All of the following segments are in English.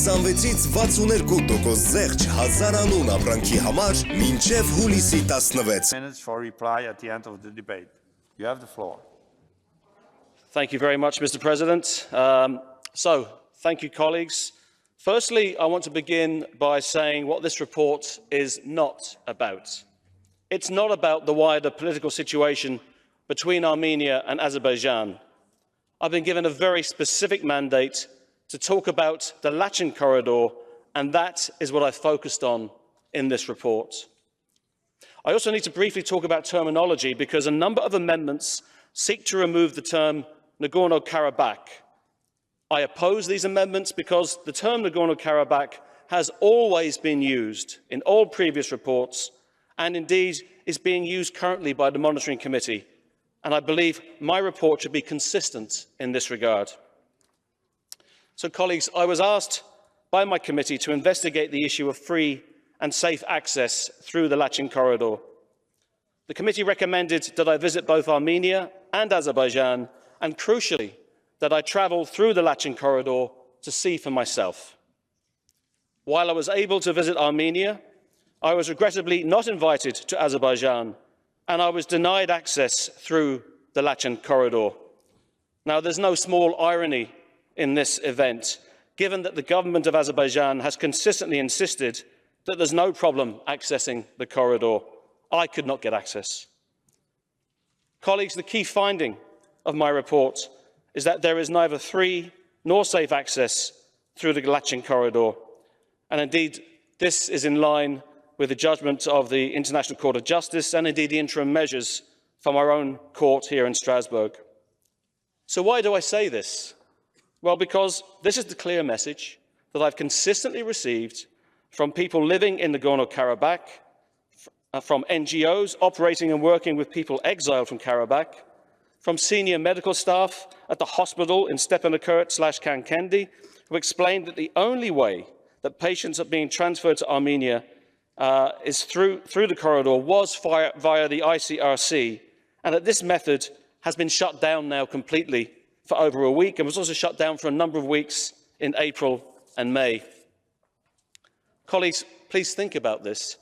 26-ից 62% զեղչ հազարանուն ապրանքի համար մինչև հուլիսի 16։ Minutes for reply at the end of the debate. You have the floor. Thank you very much, Mr. President. Thank you, colleagues. Firstly, I want to begin by saying what this report is not about. It's not about the wider political situation between Armenia and Azerbaijan. I've been given a very specific mandate to talk about the Lachin corridor, and that is what I focused on in this report. I also need to briefly talk about terminology because a number of amendments seek to remove the term Nagorno-Karabakh. I oppose these amendments because the term Nagorno-Karabakh has always been used in all previous reports and indeed is being used currently by the Monitoring Committee, and I believe my report should be consistent in this regard. So, colleagues, I was asked by my committee to investigate the issue of free and safe access through the Lachin corridor. The committee recommended that I visit both Armenia and Azerbaijan, and crucially, that I travel through the Lachin corridor to see for myself. While I was able to visit Armenia, I was regrettably not invited to Azerbaijan, and I was denied access through the Lachin corridor. Now, there's no small irony in this event, given that the government of Azerbaijan has consistently insisted that there's no problem accessing the corridor. I could not get access. Colleagues, the key finding of my report is that there is neither free nor safe access through the Lachin corridor, and indeed this is in line with the judgment of the International Court of Justice and indeed the interim measures from our own court here in Strasbourg. So why do I say this? Well, because this is the clear message that I've consistently received from people living in Nagorno-Karabakh, from NGOs operating and working with people exiled from Karabakh, from senior medical staff at the hospital in Stepanakert/Kankendi, who explained that the only way that patients are being transferred to Armenia is through the corridor was via the ICRC, and that this method has been shut down now completely for over a week and was also shut down for a number of weeks in April and May. Colleagues, please think about this.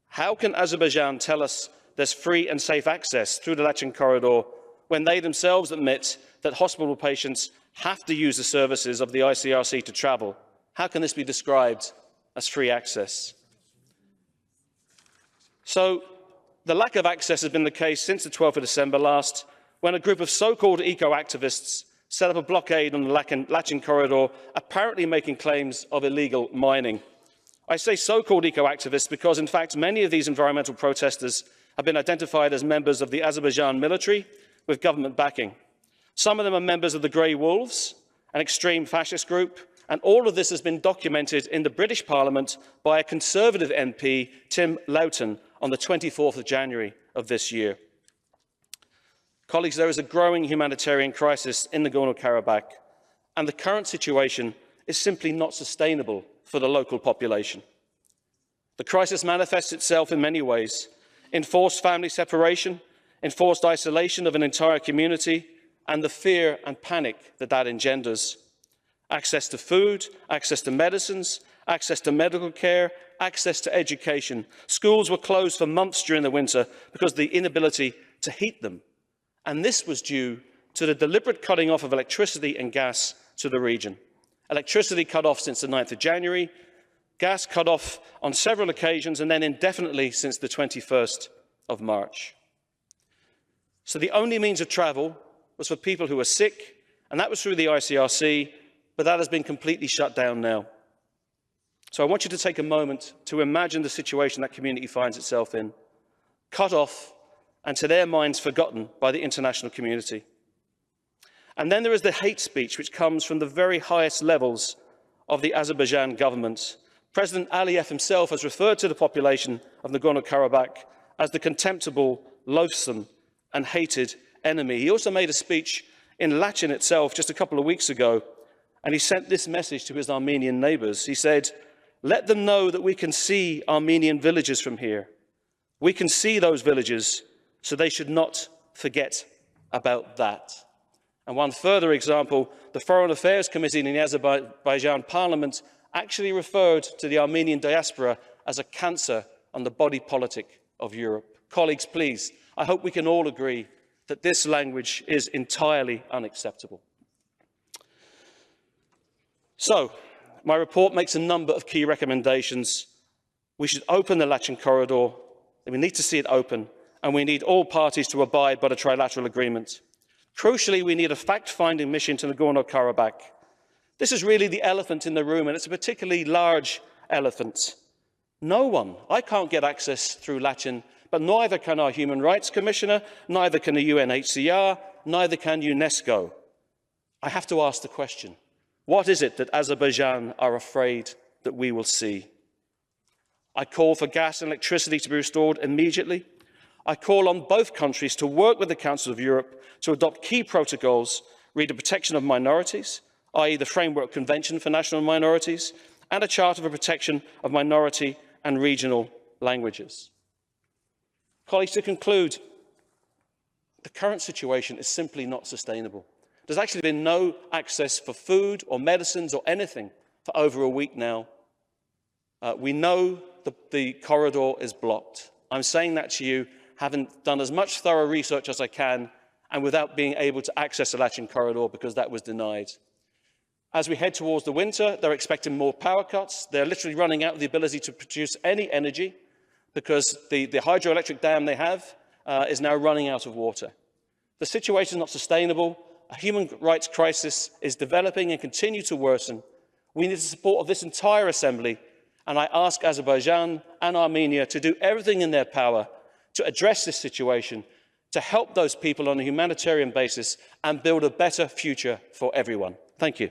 How can Azerbaijan tell us there's free and safe access through the Lachin corridor when they themselves admit that hospital patients have to use the services of the ICRC to travel? How can this be described as free access? So, the lack of access has been the case since the 12th of December last, when a group of so-called eco-activists set up a blockade on the Lachin corridor, apparently making claims of illegal mining. I say so-called eco-activists because, in fact, many of these environmental protesters have been identified as members of the Azerbaijan military with government backing. Some of them are members of the Grey Wolves, an extreme fascist group, and all of this has been documented in the British Parliament by a Conservative MP, Tim Loughton, on the 24th of January of this year. Colleagues, there is a growing humanitarian crisis in Nagorno-Karabakh, and the current situation is simply not sustainable for the local population. The crisis manifests itself in many ways: enforced family separation, enforced isolation of an entire community, and the fear and panic that that engenders. Access to food, access to medicines, access to medical care, access to education. Schools were closed for months during the winter because of the inability to heat them. And this was due to the deliberate cutting off of electricity and gas to the region. Electricity cut off since the 9th of January, gas cut off on several occasions, and then indefinitely since the 21st of March. So the only means of travel was for people who were sick, and that was through the ICRC, but that has been completely shut down now. So I want you to take a moment to imagine the situation that community finds itself in, cut off and to their minds forgotten by the international community. And then there is the hate speech which comes from the very highest levels of the Azerbaijan government. President Aliyev himself has referred to the population of Nagorno-Karabakh as the contemptible, loathsome and hated enemy. He also made a speech in Lachin itself just a couple of weeks ago, and he sent this message to his Armenian neighbours. He said, "Let them know that we can see Armenian villages from here. We can see those villages, so they should not forget about that." And one further example, the Foreign Affairs Committee in the Azerbaijan Parliament actually referred to the Armenian diaspora as a cancer on the body politic of Europe. Colleagues, please, I hope we can all agree that this language is entirely unacceptable. So, my report makes a number of key recommendations. We should open the Lachin corridor, we need to see it open, and we need all parties to abide by the trilateral agreement. Crucially, we need a fact-finding mission to Nagorno-Karabakh. This is really the elephant in the room, and it's a particularly large elephant. No one, I can't get access through Lachin, but neither can our Human Rights Commissioner, neither can the UNHCR, neither can UNESCO. I have to ask the question, what is it that Azerbaijan are afraid that we will see? I call for gas and electricity to be restored immediately. I call on both countries to work with the Council of Europe to adopt key protocols re the protection of minorities, i.e. the Framework Convention for National Minorities, and a Charter for Protection of Minority and Regional Languages. Colleagues, to conclude, the current situation is simply not sustainable. There's actually been no access for food or medicines or anything for over a week now. We know the corridor is blocked. I'm saying that to you, having done as much thorough research as I can, and without being able to access the Lachin corridor because that was denied. As we head towards the winter, they're expecting more power cuts. They're literally running out of the ability to produce any energy because the hydroelectric dam they have is now running out of water. The situation is not sustainable. A human rights crisis is developing and continue to worsen. We need the support of this entire Assembly, and I ask Azerbaijan and Armenia to do everything in their power to address this situation, to help those people on a humanitarian basis and build a better future for everyone. Thank you.